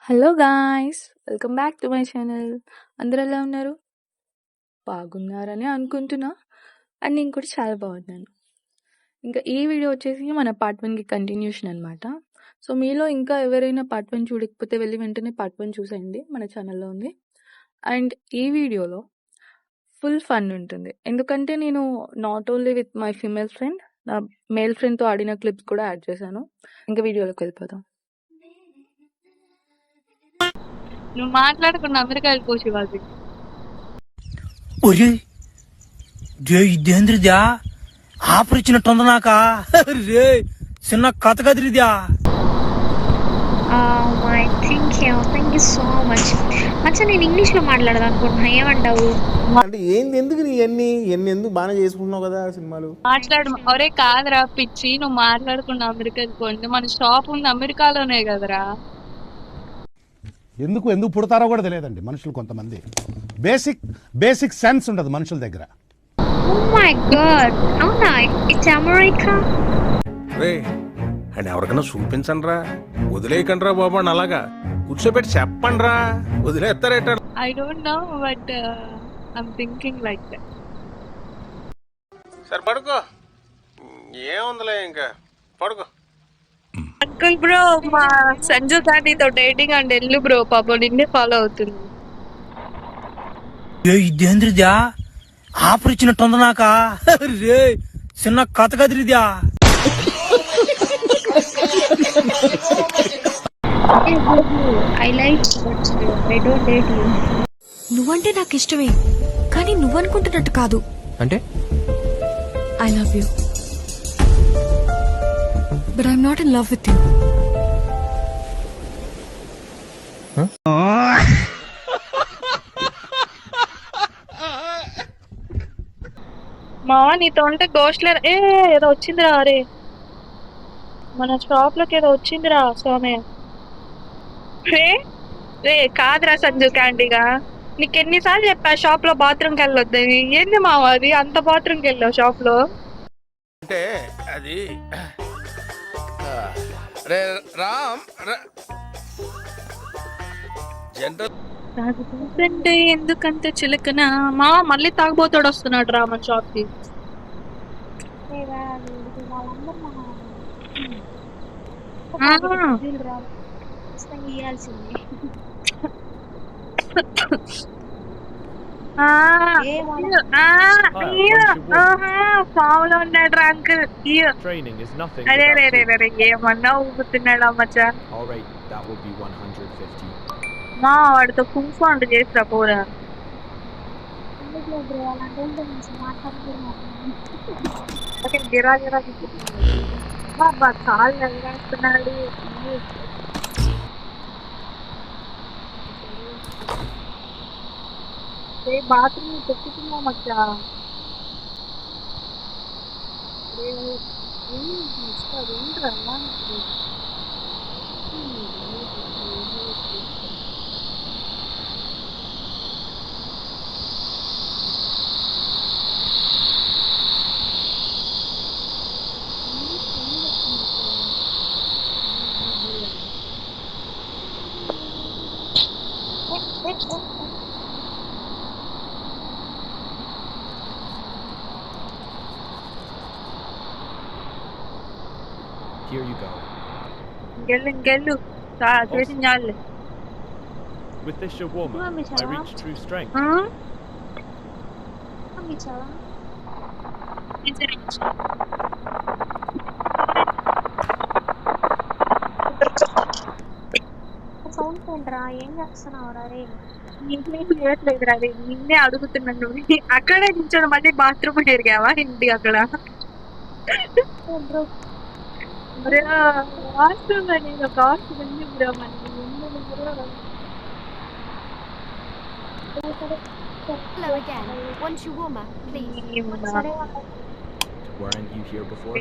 Hello guys! Welcome back to my channel. అందరూ ఎలా ఉన్నారు? బాగున్నారని అనుకుంటున్నా. అండ్ నేను కూడా చాలా బాగున్నాను. ఇంకా ఈ వీడియో వచ్చేసి మన పార్ట్ 1కి కంటిన్యూషన్ అనమాట. సో మీలో ఇంకా ఎవరైనా పార్ట్ 1 చూడకపోతే వెళ్ళి వెంటనే పార్ట్ 1 చూసేయండి, మన ఛానల్లో ఉంది. అండ్ ఈ వీడియోలో ఫుల్ ఫన్ ఉంటుంది. ఎందుకంటే నేను not only with my female friend, నా మేల్ ఫ్రెండ్తో ఆడిన క్లిప్స్ కూడా యాడ్ చేశాను. ఇంకా వీడియోలోకి వెళ్ళిపోదాం. నువ్వు మాట్లాడకుండా అమెరికా వెళ్ళిపోవచ్చు వాళ్ళు. ఒరే ఇదేంద్రిద్యా ఆఫర్ ఇచ్చినట్టుంది నాక రే చిన్న కథ కదిరిద్యా. Thank you so much. అచ్చా నేను ఇంగ్లీష్లో మాట్లాడదాం అనుకుంటున్నా, ఏమంటావు? అంటే ఏంది, ఎందుకు నీ ఎన్ని ఎందుకు బాగానే చేసుకుంటున్నావు కదా సినిమాలు. మాట్లాడు. ఒరే కాదురా పిచ్చి, నువ్వు మాట్లాడకుండా అమెరికా వెళ్ళిపోండి. మన షాప్ ఉంది అమెరికాలోనే కదరా. ఎందుకు పుడతారో కూడా తెలియదండి మనుషులు. కొంతమంది బేసిక్ సెన్స్ ఉండదు మనుషుల దగ్గర. ఓ మై గాడ్, అవునా? It's America. రే అండ్ ఎవరికైనా చూపించండి రా, వదిలేయకండి రా బాబు అని అలాగా కూర్చోబెట్టి చెప్పండి రా, వదిలేస్తారేట. I don't know but I'm thinking like that. సరే పడుకో, ఏముందిలే ఇంకా పడుకో. అంకుల్ బ్రో, మా సంజు తో డేటింగ్ అండ్ ఎల్లు బ్రో, పాపం నిన్నే ఫాలో అవుతుంది. ఇదేంద్రిద్యా ఆఫర్ ఇచ్చినట్టుంది నాక రే చిన్న కథ కదిరిద్యా. I like I don't date you. నువ్వంటే నాకు ఇష్టమే, కానీ నువ్వనుకుంటున్నట్టు కాదు. అంటే I love you, but I'm not in love with you. మా నీతో ఉంటే గోస్ట్లర్ ఏదో వచ్చిందిరా. అరే మన షాప్ లోకి ఏదో వచ్చిందిరా స్వామి. రే కాదురా సంజు క్యాండీగా, నీకు ఎన్నిసార్లు చెప్పా షాప్ లో బాత్రూమ్కి వెళ్ళొద్దని. ఏంది మావ అది అంత బాత్రూమ్కి వెళ్ళావు షాప్ లో? అంటే అది రే రామ్ జనరల్ అంటే ఎందుకంటే చిలకన మా మళ్ళీ తాగబోతాడు వస్తున్నాడు రా మన షాప్ కి. ఫామ్ లో ఉన్నాడు రా అంకుల్. అరే ఏమన్నా ఊపుతున్నాడా మచ్చా. మా వాడితో కుంఫౌండ్ చేసిరా పోరా. గిరా గిరా బాబా కాళ్ళు వెళ్ళేస్తున్నాడు. బాత్రూమ్ పెట్టుకున్నా మచ్చా. ఏంట్రా here you go. ఇంకెళ్ళు చేసింది చాలు. With this shawarma, I reach true strength. Sound ఏంట్రా, ఏం చేస్తున్నావు రే? చేయట్లేదురా, నిన్నే అడుగుతున్నాను. అక్కడే నిల్చోడు, మళ్ళీ బాత్రూమ్ ఎరిగావా ఇంటి అక్కడ? వాష్రూమ్ నేను కాస్ట్ ఉంది bro. Hello again. One shawarma, please. Weren't you here before?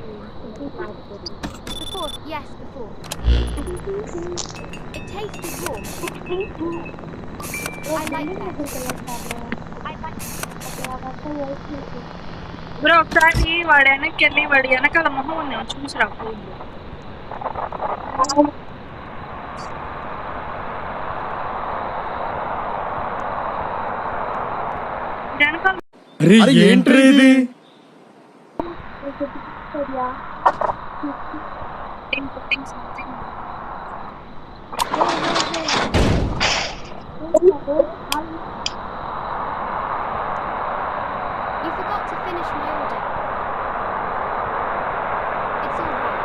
Before, yes, before. It tasted warm. I like that. Bro ఒకసారి వాడు వెనక్కి వెళ్ళి వాడు వెనకాల మొహం ఉంది చూసిరా. వెనకాల ఏంట్రీ ఇది? You forgot to finish my order. It's all right.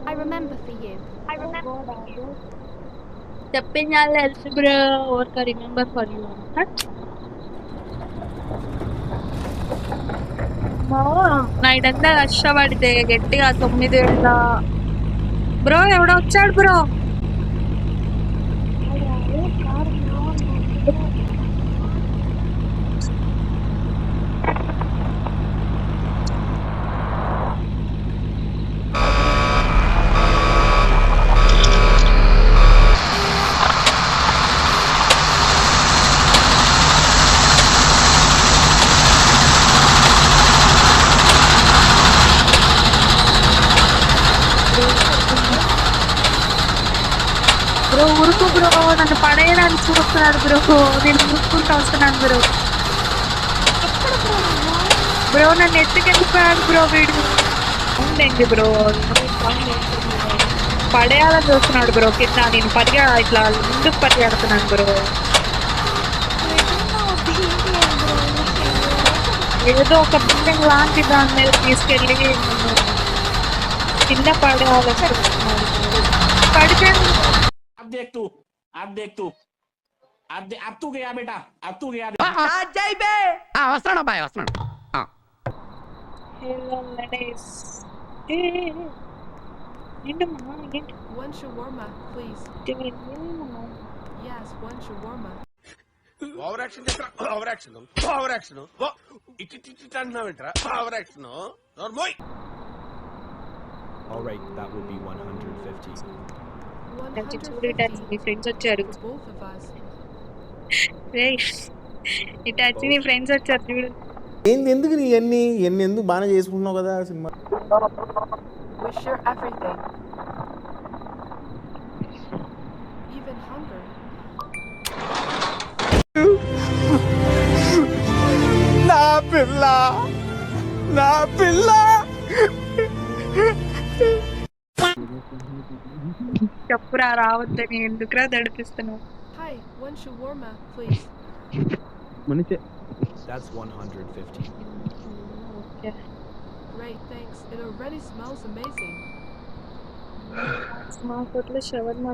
I remember for you. చెప్పింది తెలుసు బ్రో. ఓర్క రిమెంబర్ ఫర్ యూ. నైట్ అంతా కష్టపడితే గట్టిగా 9 వేళ. బ్రో ఎవడో వచ్చాడు బ్రో. బ్రో ఉరుకు బ్రో, నన్ను పడేయడానికి చూస్తున్నాడు బ్రో. నేను ఉరుక్కుంటూ వస్తున్నాను బ్రో. బ్రో నన్ను ఎత్తుకెళ్ళిపోయాడు బ్రో వీడు. ఉండండి బ్రో, పడేయాలని చూస్తున్నాడు బ్రో కింద. నేను ఇట్లా ముందుకు పరిగెడుతున్నాను బ్రో. ఏదో ఒక బిల్డింగ్ లాంటి దాని మీద తీసుకెళ్ళి కింద పడేయాలని చూస్తున్నాడు. పడితే ఏంటమ్మా ఏంటి? One shawarma, please. Yes, one shawarma. Over action చేస్తా. Over action over action it అంటున్నావేంట్రా? ఓవర్ యాక్షన్ నోర్మోయ్. All right, that will be 150. మీ ఫ్రెండ్స్ వచ్చారు. Both of us. ఇటు వచ్చి నీ ఫ్రెండ్స్ వచ్చారు చూడు. ఎందుకు నీ ఎన్ని ఎందుకు బాగానే చేసుకుంటున్నావు కదా cinema. We share everything. Even hunger. నా పిల్ల చెప్పురా రావద్దని, ఎందుకురా దడిపిస్తున్నావు? Hi, one shawarma, please. That's 150. Great, thanks. It already smells amazing. మా కొట్లో షవర్మా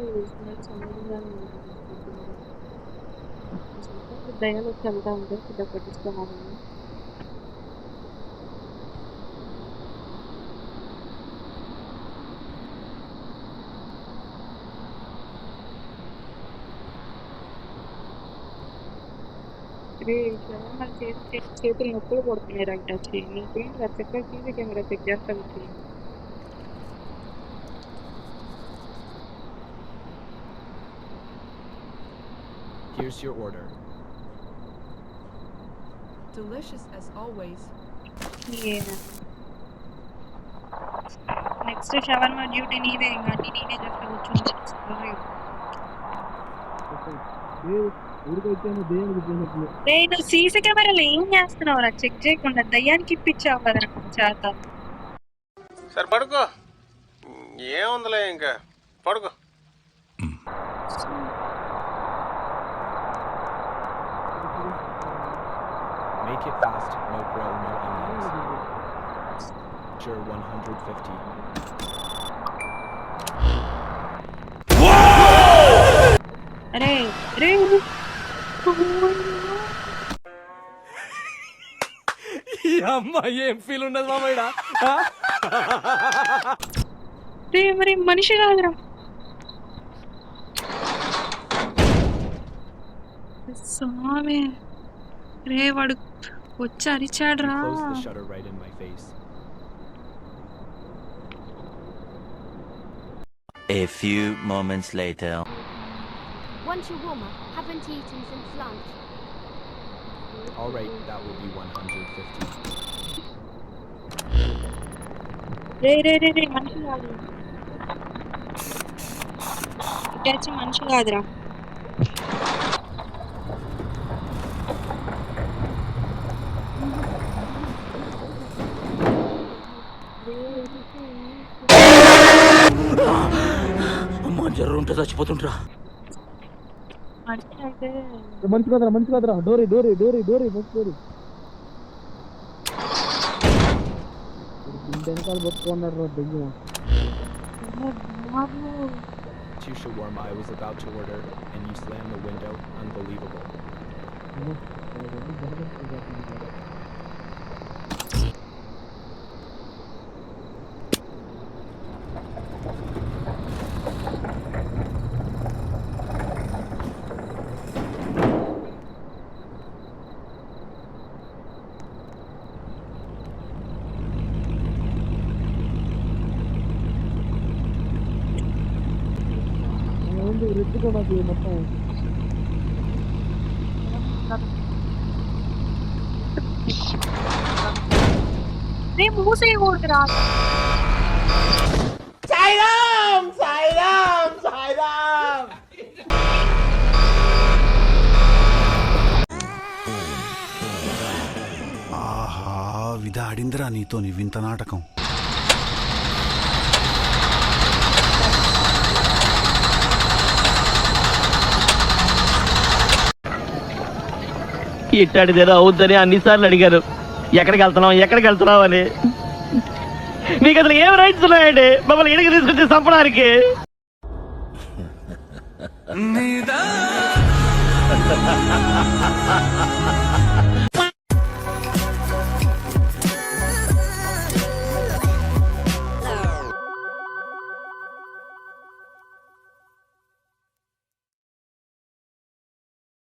దయాలు వచ్చి వెళ్తా ఉంటే పెద్ద పట్టిస్తున్నాను. చేతులు నొప్పులు పడుతున్నాయి రైట్ వచ్చి. నీకేంటి చక్కగా సీసీ కెమెరా చెక్ చేస్తాను. Here's your order. Delicious as always. Next shawarma duty నీదే. ఇంకా నేనే చేస్తా కూర్చుంటా. నువ్వు సీసీ కెమెరాలో ఏం చేస్తున్నావురా? చెక్ చేయకుండా దయ్యానికి ఇప్పించావు కదా చేత. సరే పడుకో, ఏముందిలే ఇంకా పడుకో. Make it fast, no grill, no onions. Sure, 150. అరే రే ఈ అమ్మాయి ఏం ఫీల్ ఉండదు మామయ్య. రే మరి మనిషి కాదురా. స్వామి రే వాడు వచ్చి అరిచాడ్రా. Close the shutter right in my face. A few moments later. One shawarma. Haven't eaten since lunch. All right, that will be 150. రే రే రే రే మనిషి కాదు. ఇటు వచ్చి మనిషి కాదురా. జర్రు ఉంటే చచ్చిపోతుంటరా. మంచి అయితే మంచి కదరా డోరీ వెనకాల పట్టుకున్నాడు రా దెయ్యం. too shawarma I was about to order and you slammed the window. Unbelievable. రెచ్చుకోవడానికి మొత్తం రే మూసేయకూడదురా. ఆహా విధాడిందిరా నీతో నీ వింత నాటకం. ఇట్టాడిదేదో అవుద్దని అన్నిసార్లు అడిగారు. ఎక్కడికి వెళ్తున్నావు అని. మీకు అసలు ఏం రైట్స్ ఉన్నాయండి మమ్మల్ని ఇడికి తీసుకొచ్చి చంపడానికి?